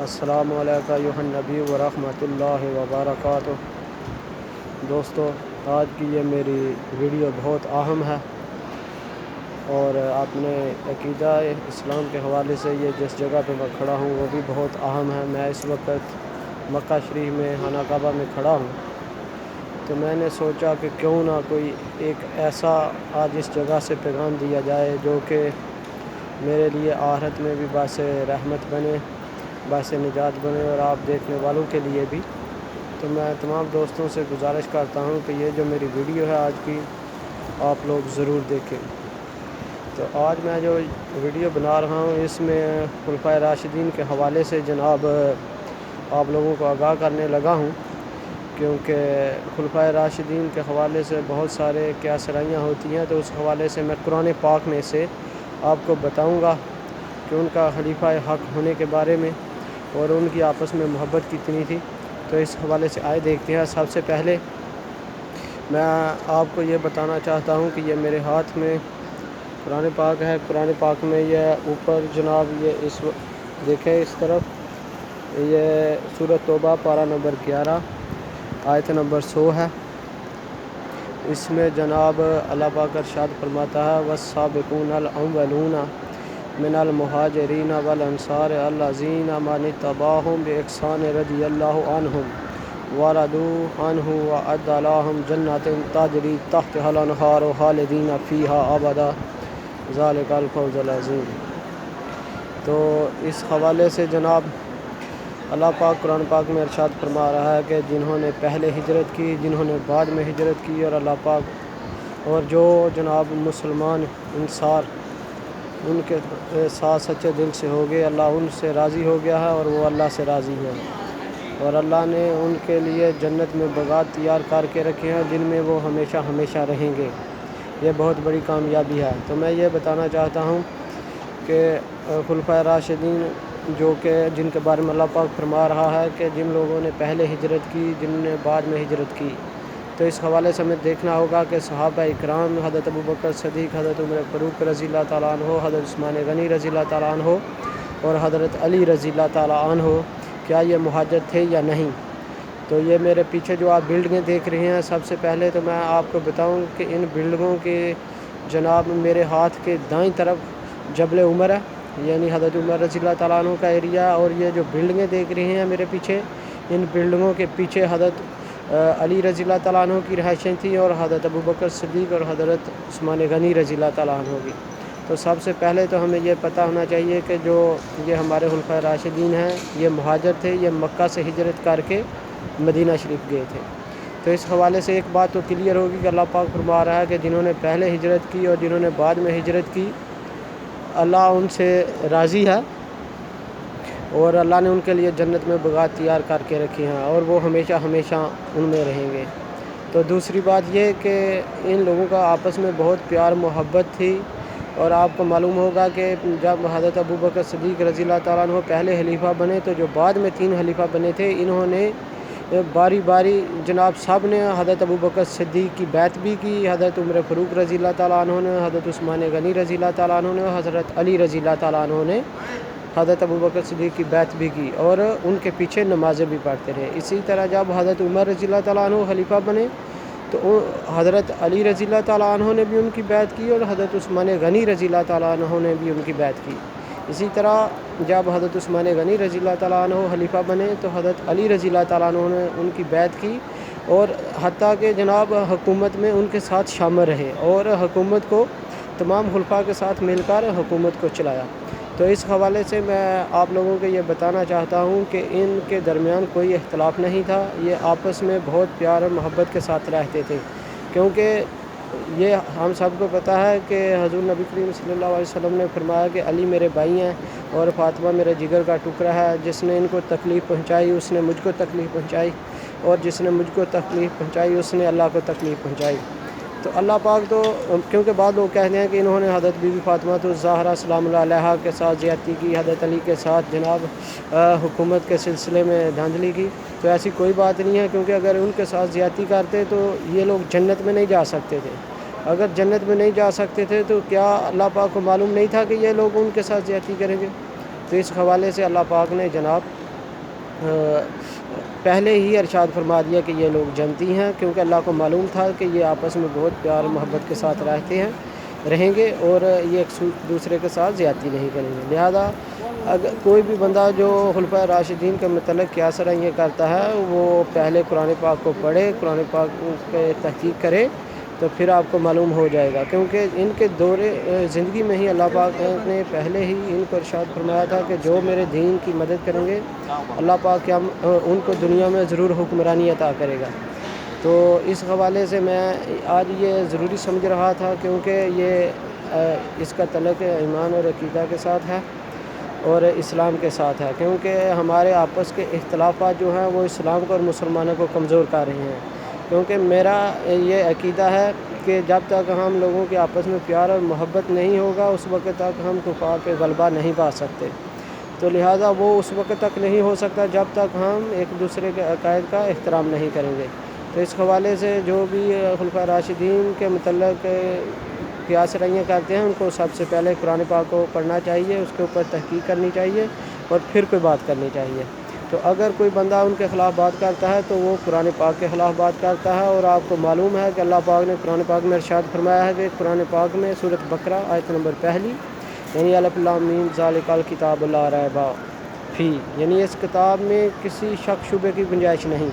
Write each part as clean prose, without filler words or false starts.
السلام علیکم ایھا النبی ورحمۃ اللہ وبرکاتہ۔ دوستو، آج کی یہ میری ویڈیو بہت اہم ہے اور اپنے عقیدہ اسلام کے حوالے سے یہ جس جگہ پہ میں کھڑا ہوں وہ بھی بہت اہم ہے۔ میں اس وقت مکہ شریف میں خانہ کعبہ میں کھڑا ہوں، تو میں نے سوچا کہ کیوں نہ کوئی ایک ایسا آج اس جگہ سے پیغام دیا جائے جو کہ میرے لیے آخرت میں بھی باعث رحمت بنے، باعث نجات بنے اور آپ دیکھنے والوں کے لیے بھی۔ تو میں تمام دوستوں سے گزارش کرتا ہوں کہ یہ جو میری ویڈیو ہے آج کی، آپ لوگ ضرور دیکھیں۔ تو آج میں جو ویڈیو بنا رہا ہوں اس میں خلفائے راشدین کے حوالے سے جناب آپ لوگوں کو آگاہ کرنے لگا ہوں، کیونکہ خلفائے راشدین کے حوالے سے بہت سارے کیا سرائیاں ہوتی ہیں، تو اس حوالے سے میں قرآن پاک میں سے آپ کو بتاؤں گا کہ ان کا خلیفہ حق ہونے کے بارے میں اور ان کی آپس میں محبت کتنی تھی۔ تو اس حوالے سے آئے دیکھتے ہیں۔ سب سے پہلے میں آپ کو یہ بتانا چاہتا ہوں کہ یہ میرے ہاتھ میں قرآن پاک ہے۔ قرآن پاک میں یہ اوپر جناب یہ اس دیکھیں اس طرف، یہ سورۃ توبہ پارہ نمبر 11 آیت نمبر 100 ہے۔ اس میں جناب اللہ پاک ارشاد فرماتا ہے: وَالسَّابِقُونَ الْأَوَّلُونَ مِنَ الْمُهَاجِرِينَ وَالْأَنصَارِ الَّذِينَ اتَّبَعُوهُم بِإِحْسَانٍ رَضِيَ اللَّهُ عَنْهُمْ وَرَضُوا عَنْهُ وَأَعَدَّ لَهُمْ جَنَّاتٍ تَجْرِی تَحْتَهَا الْأَنْہَارُ خَالِدِینَ فِیہَا أَبَدًا ذَلِکَ الْفَوْزُ الْعَظِیمُ۔ تو اس حوالے سے جناب اللہ پاک قرآن پاک میں ارشاد فرما رہا ہے کہ جنہوں نے پہلے ہجرت کی، جنہوں نے بعد میں ہجرت کی، اور اللہ پاک اور جو جناب مسلمان انصار ان کے ساتھ سچے دل سے ہو گئے، اللہ ان سے راضی ہو گیا ہے اور وہ اللہ سے راضی ہے، اور اللہ نے ان کے لیے جنت میں باغات تیار کر کے رکھے ہیں جن میں وہ ہمیشہ ہمیشہ رہیں گے۔ یہ بہت بڑی کامیابی ہے۔ تو میں یہ بتانا چاہتا ہوں کہ خلفائے راشدین جو کہ جن کے بارے میں اللہ پاک فرما رہا ہے کہ جن لوگوں نے پہلے ہجرت کی، جن نے بعد میں ہجرت کی، تو اس حوالے سے ہمیں دیکھنا ہوگا کہ صحابہ اکرام حضرت ابوبکر صدیق، حضرت عمر فاروق رضی اللہ تعالیٰ عنہ، حضرت عثمان غنی رضی اللہ تعالیٰ عنہ اور حضرت علی رضی اللہ تعالیٰ عنہ کیا یہ مہاجر تھے یا نہیں؟ تو یہ میرے پیچھے جو آپ بلڈنگیں دیکھ رہے ہیں، سب سے پہلے تو میں آپ کو بتاؤں کہ ان بلڈنگوں کے جناب میرے ہاتھ کے دائیں طرف جبل عمر ہے، یعنی حضرت عمر رضی اللہ تعالیٰ عنہ کا ایریا، اور یہ جو بلڈنگیں دیکھ رہے ہیں میرے پیچھے، ان بلڈنگوں کے پیچھے حضرت علی رضی اللہ تعالیٰ عنہ کی رہائشیں تھیں اور حضرت ابوبکر صدیق اور حضرت عثمان غنی رضی اللہ تعالیٰ عنہ کی۔ تو سب سے پہلے تو ہمیں یہ پتہ ہونا چاہیے کہ جو یہ ہمارے خلفائے راشدین ہیں یہ مہاجر تھے، یہ مکہ سے ہجرت کر کے مدینہ شریف گئے تھے۔ تو اس حوالے سے ایک بات تو کلیئر ہوگی کہ اللہ پاک فرما رہا ہے کہ جنہوں نے پہلے ہجرت کی اور جنہوں نے بعد میں ہجرت کی، اللہ ان سے راضی ہے اور اللہ نے ان کے لیے جنت میں باغات تیار کر کے رکھی ہیں اور وہ ہمیشہ ہمیشہ ان میں رہیں گے۔ تو دوسری بات یہ کہ ان لوگوں کا آپس میں بہت پیار محبت تھی، اور آپ کو معلوم ہوگا کہ جب حضرت ابوبکر صدیق رضی اللہ تعالیٰ عنہ پہلے خلیفہ بنے تو جو بعد میں 3 خلیفہ بنے تھے، انہوں نے باری باری جناب سب نے حضرت ابوبکر صدیق کی بیعت بھی کی، حضرت عمر فاروق رضی اللہ تعالیٰ عنہ نے، حضرت عثمان غنی رضی اللہ تعالیٰ عنہ نے، حضرت علی رضی اللہ تعالیٰ عنہ نے حضرت ابوبکر صدیق کی بیعت بھی کی اور ان کے پیچھے نمازیں بھی پڑھتے رہے۔ اسی طرح جب حضرت عمر رضی اللہ تعالیٰ عنہ خلیفہ بنے تو حضرت علی رضی اللہ تعالیٰ عنہ نے بھی ان کی بیعت کی اور حضرت عثمان غنی رضی اللہ تعالیٰ عنہ نے بھی ان کی بیعت کی۔ اسی طرح جب حضرت عثمان غنی رضی اللہ تعالیٰ عنہ خلیفہ بنے تو حضرت علی رضی اللہ تعالیٰ عنہ نے ان کی بیعت کی، اور حتیٰ کہ جناب حکومت میں ان کے ساتھ شامل رہے اور حکومت کو تمام خلفاء کے ساتھ مل کر حکومت کو چلایا۔ تو اس حوالے سے میں آپ لوگوں کو یہ بتانا چاہتا ہوں کہ ان کے درمیان کوئی اختلاف نہیں تھا، یہ آپس میں بہت پیار اور محبت کے ساتھ رہتے تھے، کیونکہ یہ ہم سب کو پتہ ہے کہ حضور نبی کریم صلی اللہ علیہ وسلم نے فرمایا کہ علی میرے بھائی ہیں اور فاطمہ میرے جگر کا ٹکڑا ہے، جس نے ان کو تکلیف پہنچائی اس نے مجھ کو تکلیف پہنچائی، اور جس نے مجھ کو تکلیف پہنچائی اس نے اللہ کو تکلیف پہنچائی۔ تو اللہ پاک تو کیونکہ بعض لوگ کہتے ہیں کہ انہوں نے حضرت بی بی فاطمہ الزہرا سلام اللہ علیہا کے ساتھ زیادتی کی، حضرت علی کے ساتھ جناب حکومت کے سلسلے میں دھاندلی کی، تو ایسی کوئی بات نہیں ہے، کیونکہ اگر ان کے ساتھ زیادتی کرتے تو یہ لوگ جنت میں نہیں جا سکتے تھے۔ اگر جنت میں نہیں جا سکتے تھے تو کیا اللہ پاک کو معلوم نہیں تھا کہ یہ لوگ ان کے ساتھ زیادتی کریں گے؟ تو اس حوالے سے اللہ پاک نے جناب پہلے ہی ارشاد فرما دیا کہ یہ لوگ جنتی ہیں، کیونکہ اللہ کو معلوم تھا کہ یہ آپس میں بہت پیار و محبت کے ساتھ رہیں گے اور یہ ایک دوسرے کے ساتھ زیادتی نہیں کریں گے۔ لہذا اگر کوئی بھی بندہ جو خلفائے راشدین کے متعلق کیا یہ کرتا ہے، وہ پہلے قرآن پاک کو پڑھے، قرآن پاک پہ تحقیق کرے، تو پھر آپ کو معلوم ہو جائے گا، کیونکہ ان کے دور زندگی میں ہی اللہ پاک نے پہلے ہی ان کو ارشاد فرمایا تھا کہ جو میرے دین کی مدد کریں گے، اللہ پاک ان کو دنیا میں ضرور حکمرانی عطا کرے گا۔ تو اس حوالے سے میں آج یہ ضروری سمجھ رہا تھا، کیونکہ یہ اس کا تعلق ایمان اور عقیدہ کے ساتھ ہے اور اسلام کے ساتھ ہے، کیونکہ ہمارے آپس کے اختلافات جو ہیں وہ اسلام کو اور مسلمانوں کو کمزور کر رہے ہیں۔ کیونکہ میرا یہ عقیدہ ہے کہ جب تک ہم لوگوں کے آپس میں پیار اور محبت نہیں ہوگا، اس وقت تک ہم کفار پہ غلبہ نہیں پا سکتے۔ تو لہٰذا وہ اس وقت تک نہیں ہو سکتا جب تک ہم ایک دوسرے کے عقائد کا احترام نہیں کریں گے۔ تو اس حوالے سے جو بھی خلفائے راشدین کے متعلق قیاس رائیاں کرتے ہیں، ان کو سب سے پہلے قرآن پاک کو پڑھنا چاہیے، اس کے اوپر تحقیق کرنی چاہیے اور پھر کوئی بات کرنی چاہیے۔ تو اگر کوئی بندہ ان کے خلاف بات کرتا ہے تو وہ قرآن پاک کے خلاف بات کرتا ہے، اور آپ کو معلوم ہے کہ اللہ پاک نے قرآن پاک میں ارشاد فرمایا ہے کہ قرآن پاک میں سورۃ بقرہ آیت نمبر 1 یعنی الف لام میم ذالک الکتاب لا ریب فیہ، یعنی اس کتاب میں کسی شک شبے کی گنجائش نہیں۔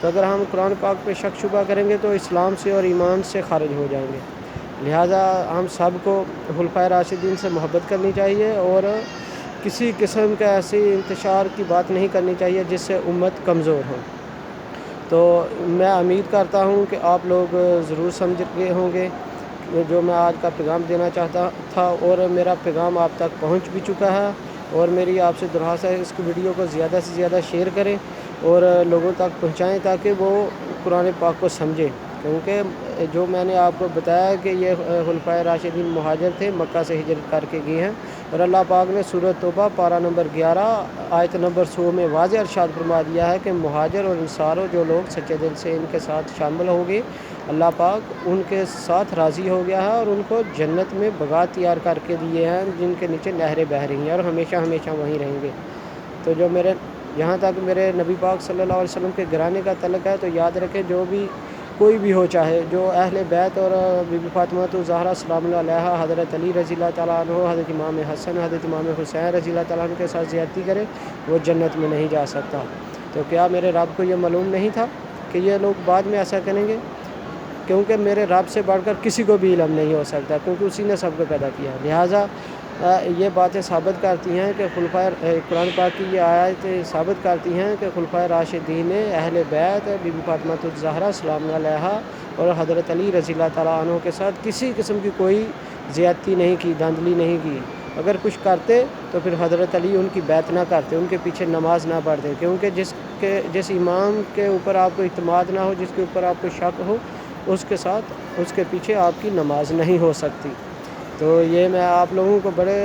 تو اگر ہم قرآن پاک پہ شک شبہ کریں گے تو اسلام سے اور ایمان سے خارج ہو جائیں گے۔ لہٰذا ہم سب کو خلفائے راشدین سے محبت کرنی چاہیے اور کسی قسم کا ایسی انتشار کی بات نہیں کرنی چاہیے جس سے امت کمزور ہو۔ تو میں امید کرتا ہوں کہ آپ لوگ ضرور سمجھ گئے ہوں گے جو میں آج کا پیغام دینا چاہتا تھا، اور میرا پیغام آپ تک پہنچ بھی چکا ہے، اور میری آپ سے درخواست ہے اس ویڈیو کو زیادہ سے زیادہ شیئر کریں اور لوگوں تک پہنچائیں تاکہ وہ قرآن پاک کو سمجھیں۔ کیونکہ جو میں نے آپ کو بتایا کہ یہ خلفائے راشدین مہاجر تھے، مکہ سے ہجرت کر کے گئے ہیں، اور اللہ پاک نے سورۃ توبہ پارہ نمبر 11 آیت نمبر 100 میں واضح ارشاد فرما دیا ہے کہ مہاجر اور انصاروں جو لوگ سچے دل سے ان کے ساتھ شامل ہوں گے، اللہ پاک ان کے ساتھ راضی ہو گیا ہے اور ان کو جنت میں باغات تیار کر کے دیے ہیں جن کے نیچے نہریں بہہ رہی ہیں، اور ہمیشہ ہمیشہ وہیں رہیں گے۔ تو جو جہاں تک میرے نبی پاک صلی اللہ علیہ وسلم کے گھرانے کا تعلق ہے، تو یاد رکھیں جو بھی کوئی بھی ہو، چاہے جو اہل بیت اور بی بی فاطمہ الزہرا سلام اللہ علیہا، حضرت علی رضی اللہ تعالیٰ عنہ، حضرت امام حسن، حضرت امام حسین رضی اللہ تعالیٰ عنہ کے ساتھ زیادتی کرے، وہ جنت میں نہیں جا سکتا۔ تو کیا میرے رب کو یہ معلوم نہیں تھا کہ یہ لوگ بعد میں ایسا کریں گے؟ کیونکہ میرے رب سے بڑھ کر کسی کو بھی علم نہیں ہو سکتا، کیونکہ اسی نے سب کو پیدا کیا۔ لہٰذا یہ باتیں ثابت کرتی ہیں کہ قرآن پاک کی یہ آیتیں ثابت کرتی ہیں کہ خلفائے راشدین نے اہل بیت، بی بی فاطمہ الزہرا سلام اللہ علیہا اور حضرت علی رضی اللہ تعالیٰ عنہ کے ساتھ کسی قسم کی کوئی زیادتی نہیں کی، دھاندلی نہیں کی۔ اگر کچھ کرتے تو پھر حضرت علی ان کی بیعت نہ کرتے، ان کے پیچھے نماز نہ پڑھتے، کیونکہ جس امام کے اوپر آپ کو اعتماد نہ ہو، جس کے اوپر آپ کو شک ہو، اس کے پیچھے آپ کی نماز نہیں ہو سکتی۔ تو یہ میں آپ لوگوں کو بڑے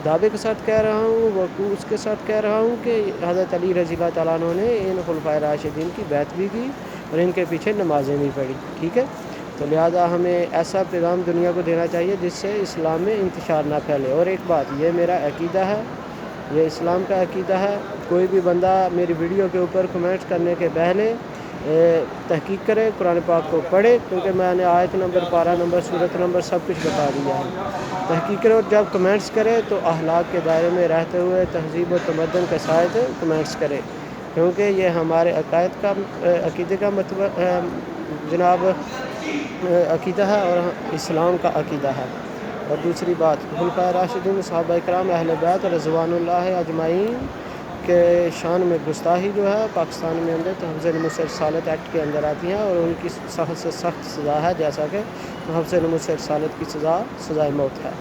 دعوے کے ساتھ کہہ رہا ہوں، وقوع اس کے ساتھ کہہ رہا ہوں کہ حضرت علی رضی اللہ تعالیٰ عنہ نے ان خلفائے راشدین کی بیعت بھی کی اور ان کے پیچھے نمازیں بھی پڑھی، ٹھیک ہے۔ تو لہٰذا ہمیں ایسا پیغام دنیا کو دینا چاہیے جس سے اسلام میں انتشار نہ پھیلے۔ اور ایک بات، یہ میرا عقیدہ ہے، یہ اسلام کا عقیدہ ہے۔ کوئی بھی بندہ میری ویڈیو کے اوپر کمنٹس کرنے کے پہلے تحقیق کرے، قرآن پاک کو پڑھے، کیونکہ میں نے آیت نمبر، پارہ نمبر، سورت نمبر سب کچھ بتا دیا ہے۔ تحقیق کرے اور جب کمنٹس کرے تو اخلاق کے دائرے میں رہتے ہوئے تہذیب و تمدن کے ساتھ کمنٹس کرے، کیونکہ یہ ہمارے عقیدے کا جناب عقیدہ ہے اور اسلام کا عقیدہ ہے۔ اور دوسری بات، خلفائے راشدین، صحابہ کرام، اہل بیت رضوان اللہ اجمعین کے شان میں گستاخی جو ہے پاکستان میں اندر تحفظ نموذج رسالت ایکٹ کے اندر آتی ہیں، اور ان کی سخت سے سخت سزا ہے، جیسا کہ تحفظ نموذج رسالت کی سزائے موت ہے۔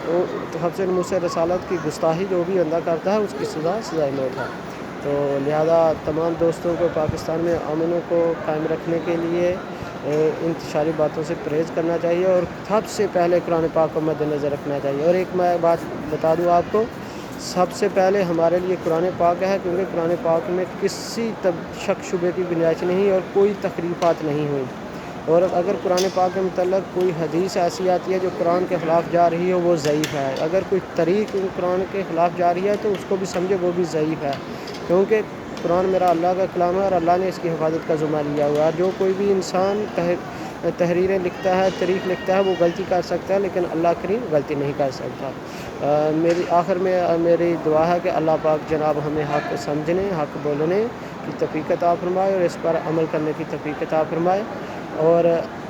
تو تحفظ نموذج رسالت کی گستاخی جو بھی بندہ کرتا ہے اس کی سزائے موت ہے۔ تو لہذا تمام دوستوں کو پاکستان میں امن کو قائم رکھنے کے لیے انتشاری باتوں سے پرہیز کرنا چاہیے اور سب سے پہلے قرآن پاک کو مد نظر رکھنا چاہیے۔ اور ایک میں بات بتا دوں آپ کو، سب سے پہلے ہمارے لیے قرآن پاک ہے، کیونکہ قرآن پاک میں کسی شک شبے کی گنجائش نہیں اور کوئی تخریفات نہیں ہوئی۔ اور اگر قرآن پاک کے متعلق کوئی حدیث ایسی آتی ہے جو قرآن کے خلاف جا رہی ہے وہ ضعیف ہے. اگر کوئی طریق قرآن کے خلاف جا رہی ہے تو اس کو بھی سمجھے وہ بھی ضعیف ہے، کیونکہ قرآن میرا اللہ کا کلام ہے اور اللہ نے اس کی حفاظت کا ذمہ لیا ہوا ہے. جو کوئی بھی انسان تحریریں لکھتا ہے، طریق لکھتا ہے، وہ غلطی کر سکتا ہے لیکن اللہ کریم غلطی نہیں کر سکتا. میری آخر میں میری دعا ہے کہ اللہ پاک جناب ہمیں حق سمجھنے، حق بولنے کی توفیق عطا فرمائے اور اس پر عمل کرنے کی توفیق عطا فرمائے، اور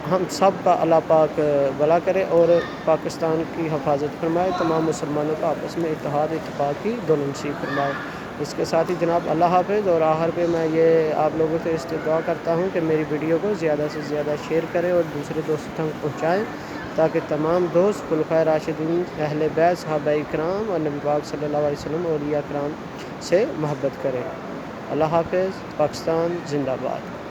ہم سب کا اللہ پاک بھلا کرے اور پاکستان کی حفاظت فرمائے، تمام مسلمانوں کا آپس میں اتحاد اتفاق کی دونوں نصیب فرمائے. اس کے ساتھ ہی جناب اللہ حافظ. اور آخر پہ میں یہ آپ لوگوں سے استدعا کرتا ہوں کہ میری ویڈیو کو زیادہ سے زیادہ شیئر کریں اور دوسرے دوستوں تک پہنچائیں تاکہ تمام دوست خلفائے راشدین، اہل بیت، صحابہ کرام اور نبی پاک صلی اللہ علیہ وسلم اور اولیاء کرام سے محبت کریں. اللہ حافظ. پاکستان زندہ باد.